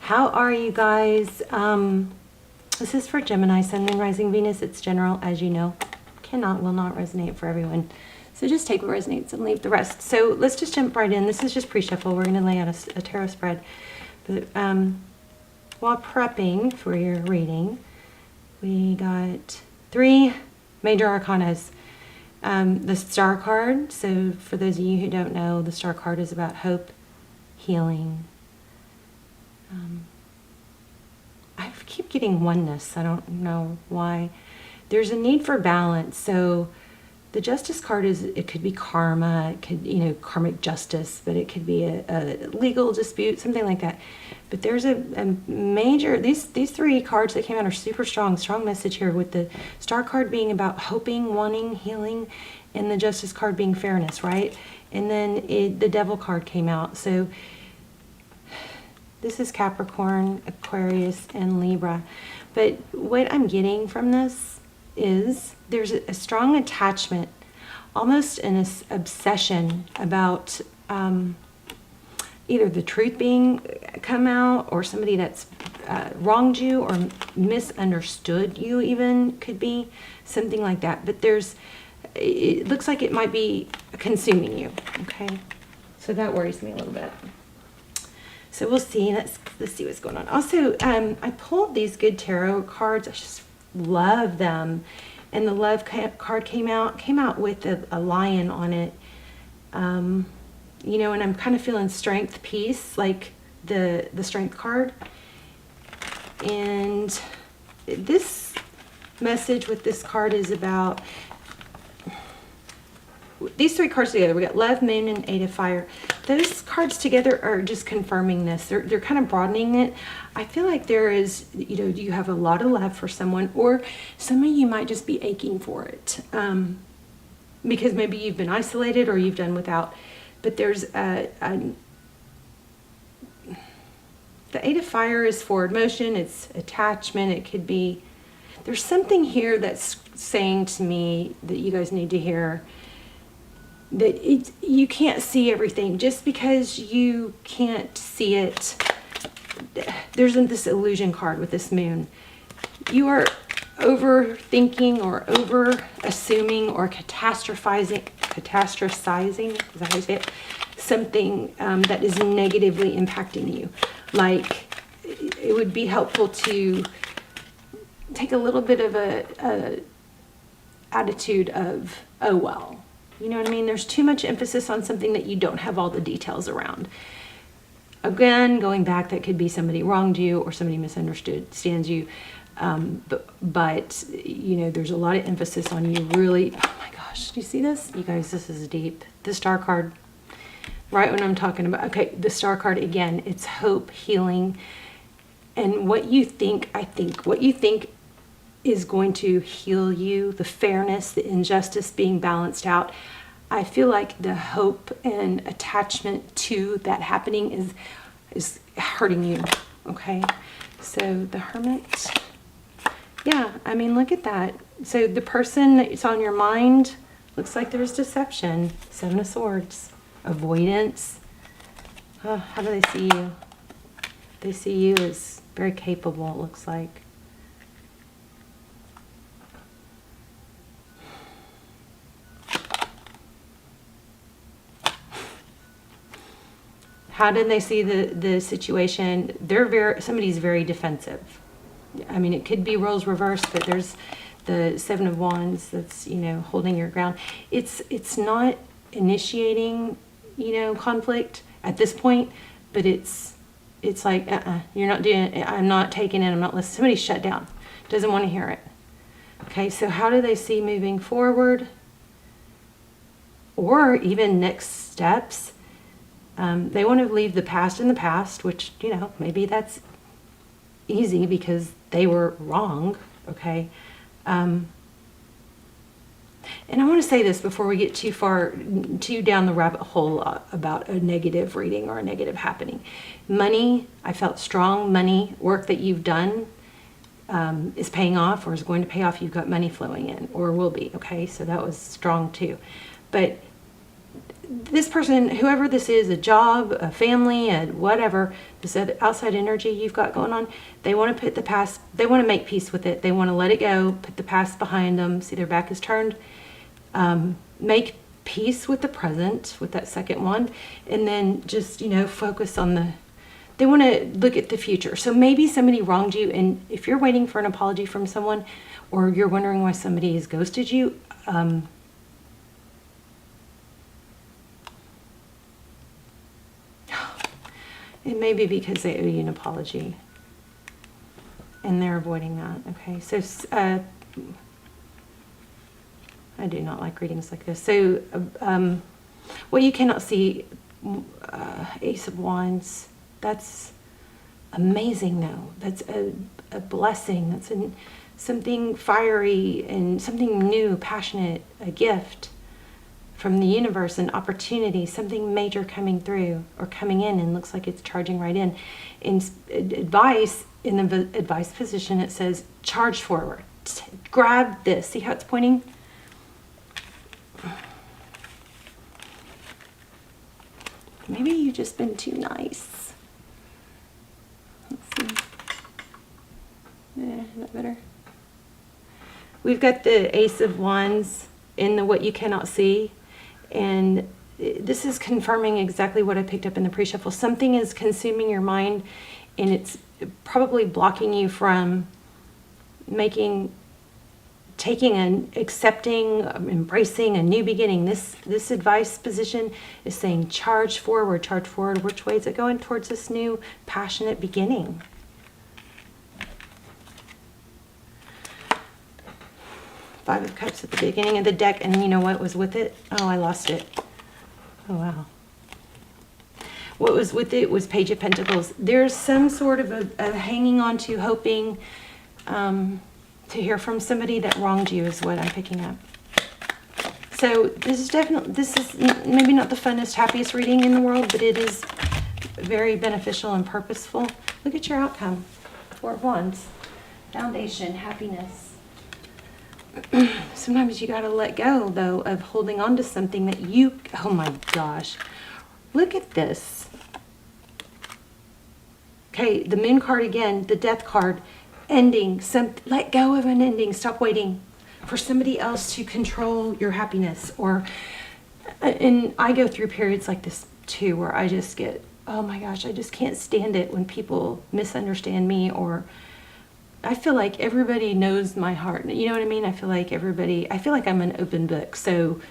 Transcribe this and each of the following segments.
How are you guys? This is for Gemini, Sun, Moon, Rising, Venus. It's general, as you know. Will not resonate for everyone. So just take what resonates and leave the rest. So let's just jump right in. This is just pre-shuffle. We're going to lay out a tarot spread. But while prepping for your reading, we got 3 major arcanas. The Star card. So for those of you who don't know, the Star card is about hope, healing. I keep getting oneness. I don't know why. There's a need for balance. So the Justice card it could be karma, it could, karmic justice, but it could be a legal dispute, something like that. But there's a major, these 3 cards that came out are super strong message here, with the Star card being about hoping, wanting, healing, and the Justice card being fairness, right? And then the Devil card came out. So this is Capricorn, Aquarius, and Libra. But what I'm getting from this is there's a strong attachment, almost an obsession about either the truth being come out, or somebody that's wronged you or misunderstood you, even could be something like that. But it looks like it might be consuming you. Okay, so that worries me a little bit. So we'll see. Let's see what's going on. Also, I pulled these good tarot cards. I just love them. And the Love card came out with a lion on it. And I'm kind of feeling strength, peace, like the Strength card. And this message with this card is about these 3 cards together. We got Love, Moon, and 8 of Fire. Those cards together are just confirming this. They're kind of broadening it. I feel like there is, you have a lot of love for someone, or some of you might just be aching for it, because maybe you've been isolated or you've done without. But there's the 8 of Fire is forward motion. It's attachment. It could be, there's something here that's saying to me that you guys need to hear, that you can't see everything. Just because you can't see it, there's this illusion card with this moon. You are overthinking or over assuming or catastrophizing, is that how you say it? Something that is negatively impacting you. Like, it would be helpful to take a little bit of a attitude of, oh well. You know what I mean? There's too much emphasis on something that you don't have all the details around. Again, going back, that could be somebody wronged you or somebody misunderstands you. But there's a lot of emphasis on you really. Oh my gosh, do you see this? You guys, this is deep. The Star card, right when I'm talking about, okay, the Star card again, it's hope, healing, and what you think, what you think is going to heal you, the fairness, the injustice being balanced out. I feel like the hope and attachment to that happening is hurting you, okay? So the Hermit, yeah, I mean, look at that. So the person that's on your mind, looks like there's deception. 7 of Swords, avoidance. Oh, how do they see you? They see you as very capable, it looks like. How did they see the situation? Somebody's very defensive. I mean, it could be roles reversed, but there's the 7 of Wands that's, holding your ground. It's not initiating, conflict at this point, but it's like, you're not doing it. I'm not taking it. I'm not listening. Somebody's shut down. Doesn't want to hear it. Okay, so how do they see moving forward? Or even next steps? They want to leave the past in the past, which, maybe that's easy because they were wrong, okay? And I want to say this before we get too down the rabbit hole about a negative reading or a negative happening. Money, I felt strong money, work that you've done is paying off or is going to pay off. You've got money flowing in or will be, okay? So that was strong too. But this person, whoever this is, a job, a family, a whatever, this outside energy you've got going on, they want to put the past, they want to make peace with it. They want to let it go, put the past behind them, see their back is turned, make peace with the present, with that second one, and then just, you know, focus on the, they want to look at the future. So maybe somebody wronged you, and if you're waiting for an apology from someone, or you're wondering why somebody has ghosted you, it may be because they owe you an apology, and they're avoiding that. Okay, so I do not like readings like this. So, what you cannot see, Ace of Wands, that's amazing though. That's a blessing. That's something fiery and something new, passionate, a gift from the universe, an opportunity, something major coming through or coming in, and looks like it's charging right in. In advice, in the advice position, it says charge forward. Grab this. See how it's pointing? Maybe you've just been too nice. Let's see. Is that better? We've got the Ace of Wands in the what you cannot see. And this is confirming exactly what I picked up in the pre-shuffle. Something is consuming your mind, and it's probably blocking you from accepting, embracing a new beginning. This advice position is saying charge forward, charge forward. Which way is it going? Towards this new passionate beginning. Five of Cups at the beginning of the deck, and you know what was with it? Oh, I lost it. Oh, wow. What was with it was Page of Pentacles. There's some sort of a hanging on to, hoping to hear from somebody that wronged you is what I'm picking up. So this is maybe not the funnest, happiest reading in the world, but it is very beneficial and purposeful. Look at your outcome. Four of Wands. Foundation, happiness. Sometimes you got to let go, though, of holding on to something that you, oh my gosh, look at this. Okay, the Moon card again, the Death card, ending, let go of an ending, stop waiting for somebody else to control your happiness. And I go through periods like this too, where I just get, oh my gosh, I just can't stand it when people misunderstand me, or I feel like everybody knows my heart. You know what I mean? I feel like I'm an open book. So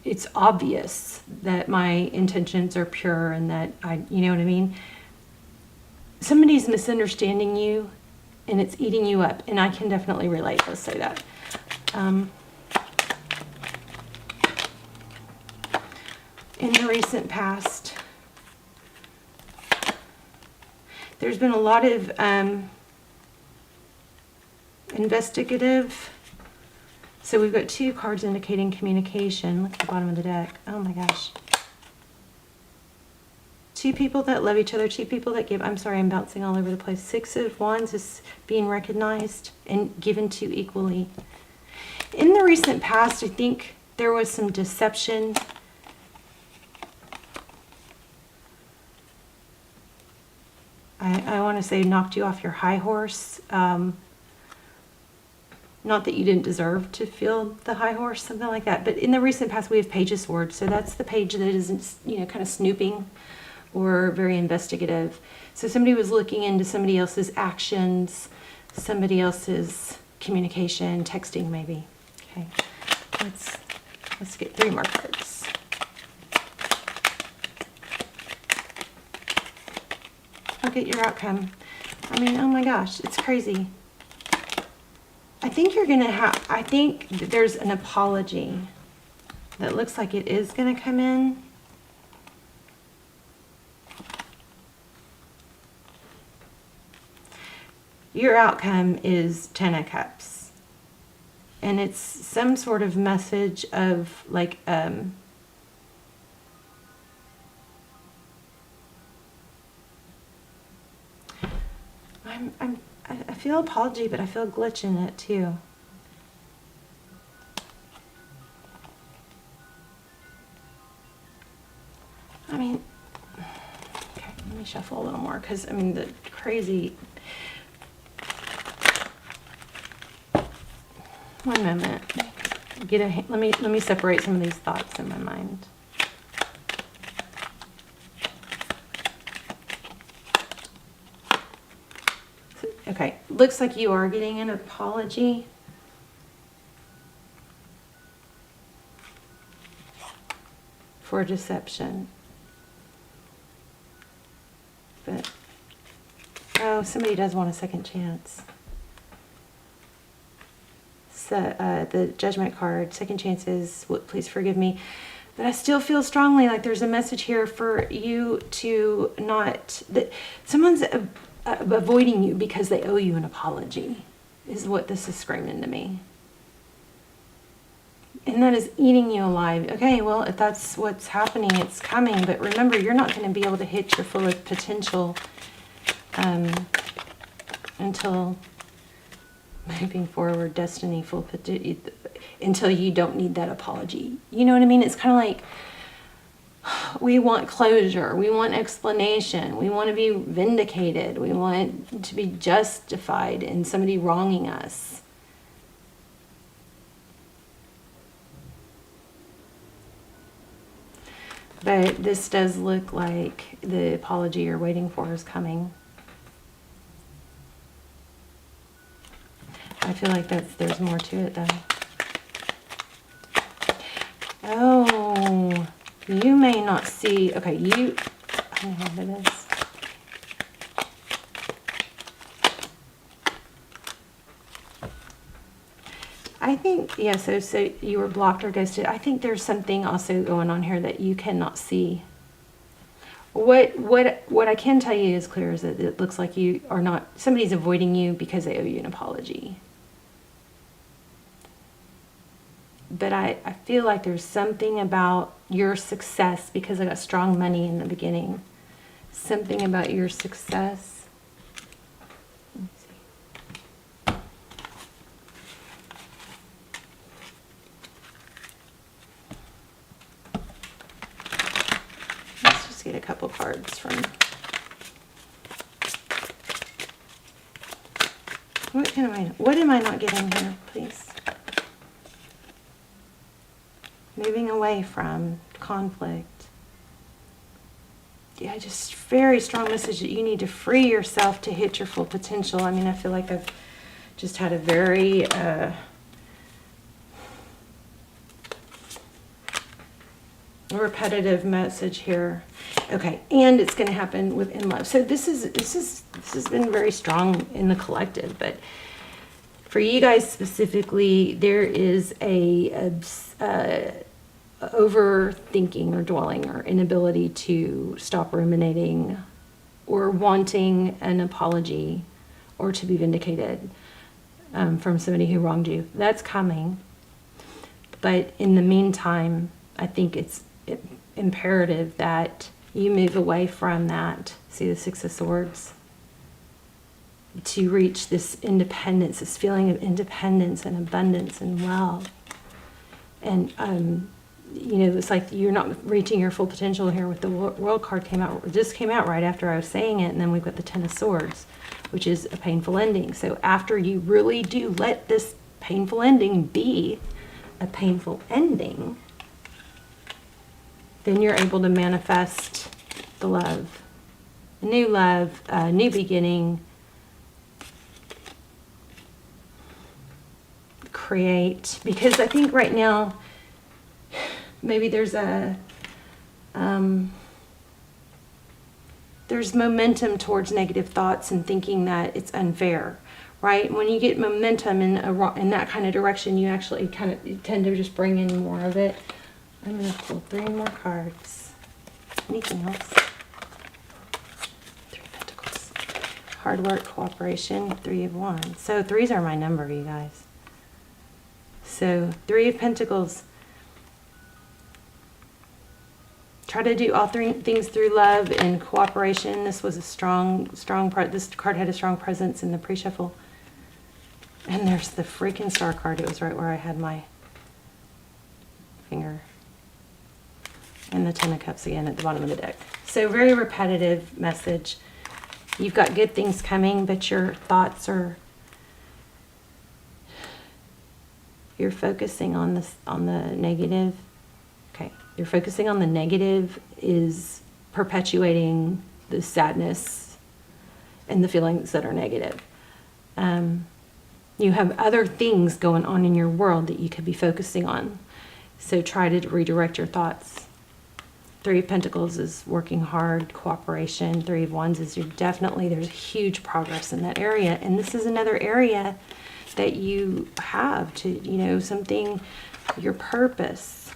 it's obvious that my intentions are pure and that you know what I mean? Somebody's misunderstanding you and it's eating you up. And I can definitely relate. Let's say that. In the recent past, there's been a lot of investigative. So we've got two cards indicating communication. Look at the bottom of the deck. Oh my gosh. Two people that love each other, two people that give. I'm sorry, I'm bouncing all over the place. Six of Wands is being recognized and given to equally. In the recent past, I think there was some deception. I want to say knocked you off your high horse. Not that you didn't deserve to feel the high horse, something like that. But in the recent past, we have Page of Swords. So that's the page that isn't, you know, kind of snooping or very investigative. So somebody was looking into somebody else's actions, somebody else's communication, texting maybe. Okay, let's get three more cards. Look at your outcome. I mean, oh my gosh, it's crazy. I think I think there's an apology that looks like it is going to come in. Your outcome is Ten of Cups. And it's some sort of message of like, I feel apology, but I feel a glitch in it too. shuffle a little more, because, I mean, the crazy... One moment. Let me separate some of these thoughts in my mind. Okay, looks like you are getting an apology. For deception. But, oh, somebody does want a second chance. So, the Judgment card, second chances, please forgive me. But I still feel strongly like there's a message here for you to not, that someone's avoiding you because they owe you an apology, is what this is screaming to me. And that is eating you alive. Okay, well, if that's what's happening, it's coming. But remember, you're not going to be able to hit your full potential until moving forward, destiny, full potential, until you don't need that apology. You know what I mean? It's kind of like, we want closure. We want explanation. We want to be vindicated. We want to be justified in somebody wronging us. But this does look like the apology you're waiting for is coming. I feel like there's more to it though. Oh, you may not see, okay, I don't know what it is. I think, yeah, so you were blocked or ghosted. I think there's something also going on here that you cannot see. What I can tell you is clear is that it looks like you are not, somebody's avoiding you because they owe you an apology. But I feel like there's something about your success, because I got strong money in the beginning. Something about your success. Let's see. Let's just get a couple cards from... What am I not getting here, please? Moving away from conflict. Yeah, just very strong message that you need to free yourself to hit your full potential. I mean, I feel like I've just had a very repetitive message here. Okay, and it's going to happen within love. So this has been very strong in the collective, but for you guys specifically, there is a overthinking or dwelling or inability to stop ruminating or wanting an apology or to be vindicated from somebody who wronged you. That's coming. But in the meantime, I think it's imperative that you move away from that. See the Six of Swords? To reach this independence, this feeling of independence and abundance and wealth. And, you know, it's like you're not reaching your full potential here with the World card just came out right after I was saying it. And then we've got the Ten of Swords, which is a painful ending. So after you really do let this painful ending be a painful ending, then you're able to manifest the love, a new beginning, create. Because I think right now, maybe there's there's momentum towards negative thoughts and thinking that it's unfair, right? When you get momentum in that kind of direction, you actually you tend to just bring in more of it. I'm going to pull 3 more cards. Anything else? 3 of Pentacles. Hard work, cooperation, 3 of Wands. So 3s are my number, you guys. So 3 of Pentacles. Try to do all 3 things through love and cooperation. This was a this card had a strong presence in the pre-shuffle. And there's the freaking Star card. It was right where I had my finger. And the Ten of Cups again at the bottom of the deck. So very repetitive message. You've got good things coming, but your thoughts are, you're focusing on this, on the negative. Okay, you're focusing on the negative is perpetuating the sadness and the feelings that are negative. You have other things going on in your world that you could be focusing on. So try to redirect your thoughts. Three of Pentacles is working hard, cooperation. Three of Wands is there's huge progress in that area. And this is another area that you have to, something, your purpose.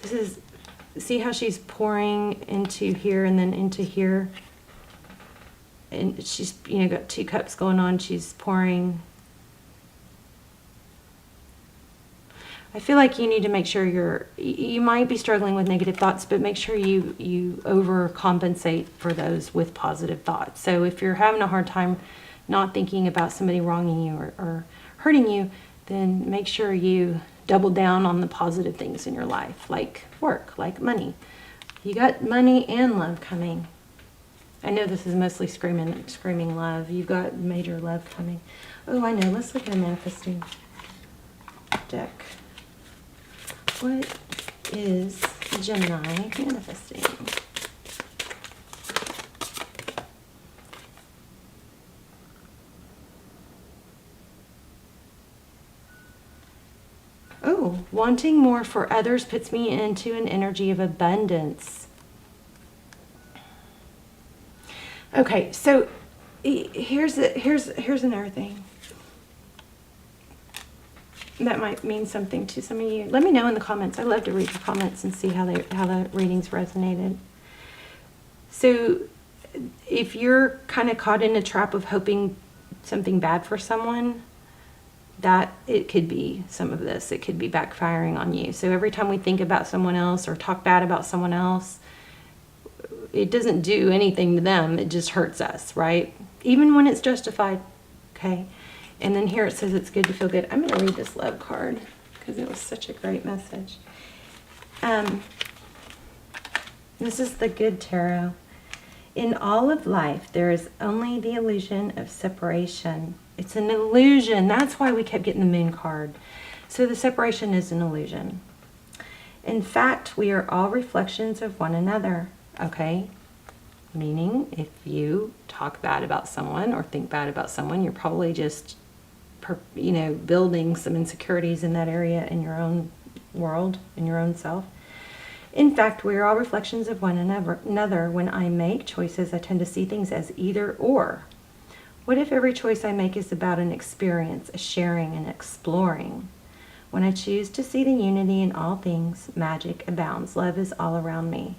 This is, see how she's pouring into here and then into here? And she's, got 2 cups going on. She's pouring. I feel like you need to make sure you might be struggling with negative thoughts, but make sure you overcompensate for those with positive thoughts. So if you're having a hard time not thinking about somebody wronging you or hurting you, then make sure you double down on the positive things in your life, like work, like money. You got money and love coming. I know this is mostly screaming love. You've got major love coming. Oh, I know. Let's look at a manifesting deck. What is Gemini manifesting? Oh, wanting more for others puts me into an energy of abundance. Okay, so here's another thing that might mean something to some of you. Let me know in the comments. I love to read the comments and see how the readings resonated. So if you're kind of caught in a trap of hoping something bad for someone, that it could be some of this. It could be backfiring on you. So every time we think about someone else or talk bad about someone else, it doesn't do anything to them. It just hurts us, right? Even when it's justified. Okay. And then here it says it's good to feel good. I'm going to read this love card because it was such a great message. This is the Good Tarot. In all of life, there is only the illusion of separation. It's an illusion. That's why we kept getting the Moon card. So the separation is an illusion. In fact, we are all reflections of one another. Okay? Meaning, if you talk bad about someone or think bad about someone, you're probably just building some insecurities in that area in your own world, in your own self. In fact, we are all reflections of one another. When I make choices, I tend to see things as either or. What if every choice I make is about an experience, a sharing, and exploring? When I choose to see the unity in all things, magic abounds. Love is all around me.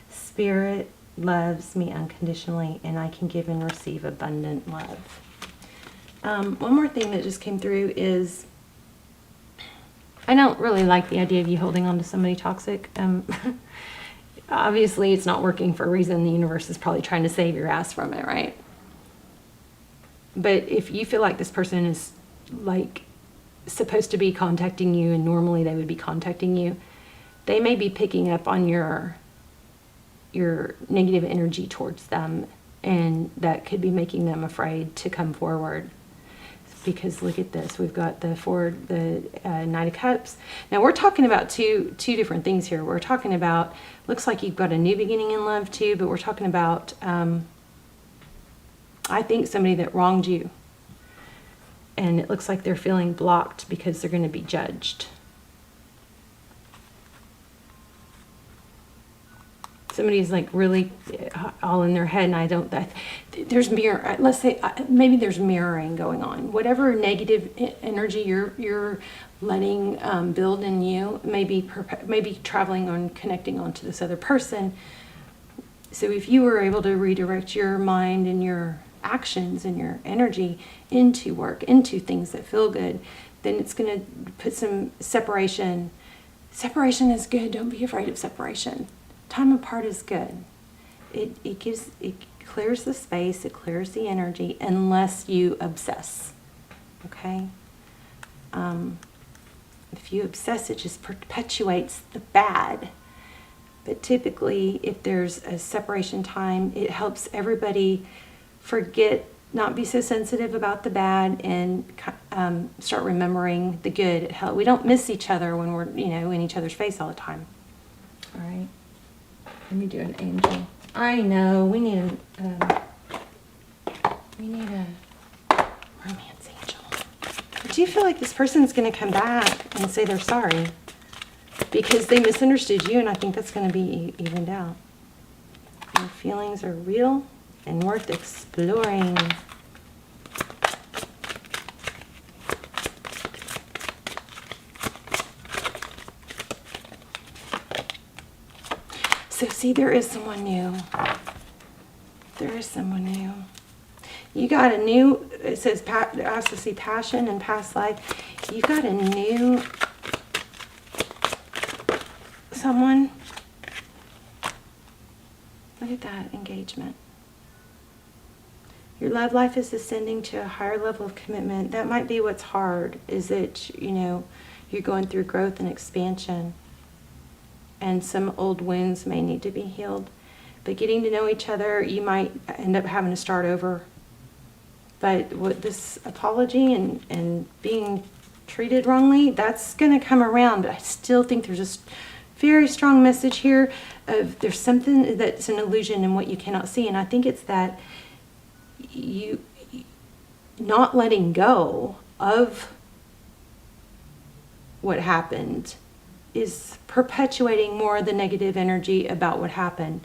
Spirit loves me unconditionally, and I can give and receive abundant love. One more thing that just came through is, I don't really like the idea of you holding on to somebody toxic. Obviously, it's not working for a reason. The universe is probably trying to save your ass from it, right? But if you feel like this person is like supposed to be contacting you and normally they would be contacting you, they may be picking up on your negative energy towards them, and that could be making them afraid to come forward. Because look at this, we've got the Knight of Cups. Now we're talking about two different things here. We're talking about, looks like you've got a new beginning in love too, but we're talking about, I think somebody that wronged you. And it looks like they're feeling blocked because they're going to be judged. Somebody's like really all in their head, and I don't, there's let's say maybe there's mirroring going on. Whatever negative energy you're letting build in you, maybe traveling on, connecting onto this other person. So if you were able to redirect your mind and your actions and your energy into work, into things that feel good, then it's going to put some separation. Separation is good. Don't be afraid of separation. Time apart is good. It clears the space, it clears the energy, unless you obsess. Okay? If you obsess, it just perpetuates the bad. But typically, if there's a separation time, it helps everybody forget, not be so sensitive about the bad, and start remembering the good. We don't miss each other when we're, in each other's face all the time. All right. Let me do an angel. I know, we need a romance angel. I do feel like this person's going to come back and say they're sorry because they misunderstood you, and I think that's going to be evened out. Your feelings are real and worth exploring. So see, there is someone new. There is someone new. You got a new, it says, I also see passion and past life. You got a new someone. Look at that engagement. Your love life is ascending to a higher level of commitment. That might be what's hard, is that, you're going through growth and expansion. And some old wounds may need to be healed. But getting to know each other, you might end up having to start over. But with this apology and being treated wrongly, that's going to come around. But I still think there's a very strong message here of there's something that's an illusion in what you cannot see. And I think it's that you not letting go of what happened is perpetuating more of the negative energy about what happened,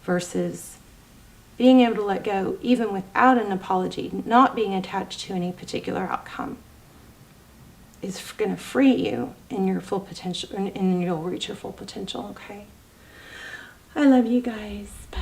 versus being able to let go even without an apology, not being attached to any particular outcome, is going to free you in your full potential, and you'll reach your full potential, okay? I love you guys. Bye.